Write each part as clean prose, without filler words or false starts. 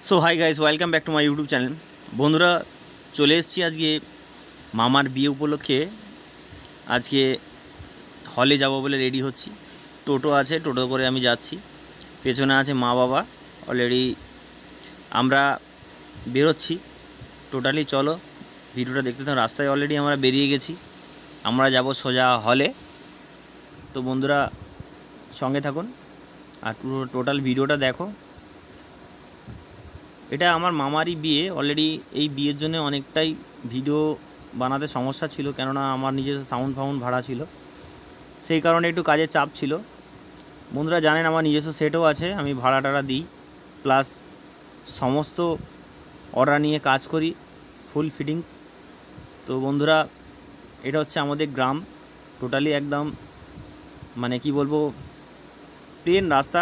So hi guys, welcome back to my YouTube channel. বন্ধুরা, চলে এসেছি আজকে মামার বিয়ে উপলক্ষে। আজকে হলে যাব বলে রেডি হচ্ছি। টোটো আছে, টোটো করে আমি যাচ্ছি। পেছনে আছে মা বাবা। অলরেডি আমরা বেরোচ্ছি। টোটালি চলো ভিডিওটা দেখতে থাকুন। রাস্তায় অলরেডি আমরা বেরিয়ে গেছি। আমরা যাব সোজা হলে। তো বন্ধুরা সঙ্গে থাকুন আর পুরো টোটাল ভিডিওটা দেখো। এটা আমার মামারই বিয়ে। অলরেডি এই বিয়ের জন্য অনেকটাই ভিডিও বানাতে সমস্যা ছিল, কেননা আমার নিজস্ব সাউন্ড ভাড়া ছিল, সেই কারণে একটু কাজের চাপ ছিল। বন্ধুরা জানেন আমার নিজস্ব সেটও আছে, আমি ভাড়া টাড়া দিই, প্লাস সমস্ত অর্ডার নিয়ে কাজ করি, ফুল ফিটিংস। তো বন্ধুরা, এটা হচ্ছে আমাদের গ্রাম। টোটালি একদম মানে কি বলবো, প্লেন রাস্তা,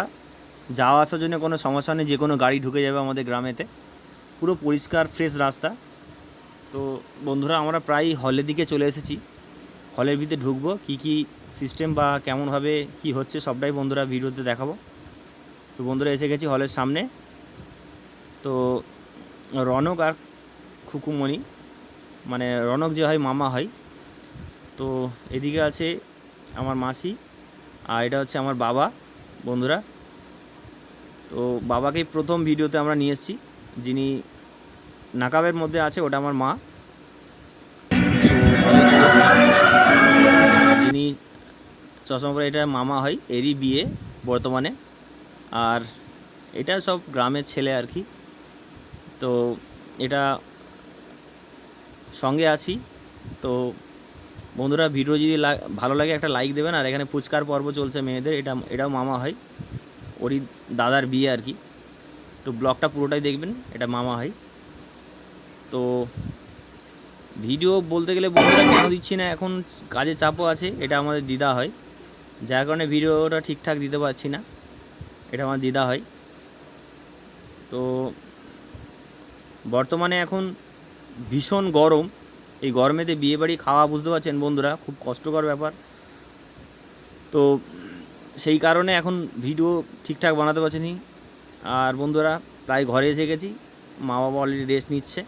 যাওয়া আসার জন্য কোনো সমস্যা নেই, যে কোনো গাড়ি ঢুকে যাবে আমাদের গ্রামেতে। পুরো পরিষ্কার ফ্রেশ রাস্তা। তো বন্ধুরা আমরা প্রায় হলের দিকে চলে এসেছি। হলের ভিতরে ঢুকবো, কি সিস্টেম বা কেমনভাবে কি হচ্ছে সবটাই বন্ধুরা ভিডিওতে দেখাবো। তো বন্ধুরা এসে গেছি হলের সামনে। তো রনক আর খুকুমণি, মানে রনক যে হয় মামা হয়। তো এদিকে আছে আমার মাসি, আর এটা হচ্ছে আমার বাবা। বন্ধুরা, তো বাবাকেই প্রথম ভিডিওতে আমরা নিয়ে এসেছি। যিনি নাকাবের মধ্যে আছে ওটা আমার মা। যিনি চশমা পরে, এটা মামা হয়, এরই বিয়ে বর্তমানে। আর এটা সব গ্রামের ছেলে আর কি। তো এটা সঙ্গে আছি। তো বন্ধুরা ভিডিও যদি ভালো লাগে একটা লাইক দেবেন। আর এখানে ফুচকার পর্ব চলছে মেয়েদের, এটাও মামা হয়, ওরই দাদার বিয়ে আর কি। তো ব্লগটা পুরোটাই দেখবেন, এটা মামা হয়। তো ভিডিও বলতে গেলে বন্ধুরা কেন দিচ্ছি না, এখন কাজের চাপও আছে। এটা আমাদের দিদা হয়, যার কারণে ভিডিওটা ঠিকঠাক দিতে পারছি না। এটা আমার দিদা হয়। তো বর্তমানে এখন ভীষণ গরম। এই গরমেতে বিয়েবাড়ি খাওয়া, বুঝতে পারছেন বন্ধুরা, খুব কষ্টকর ব্যাপার। তো সেই কারণে এখন ভিডিও ঠিকঠাক বানাতে পারছি না। আর বন্ধুরা প্রায় ঘরে এসে গেছি, মা বাবা অলরেডি রেস্ট নিচ্ছে।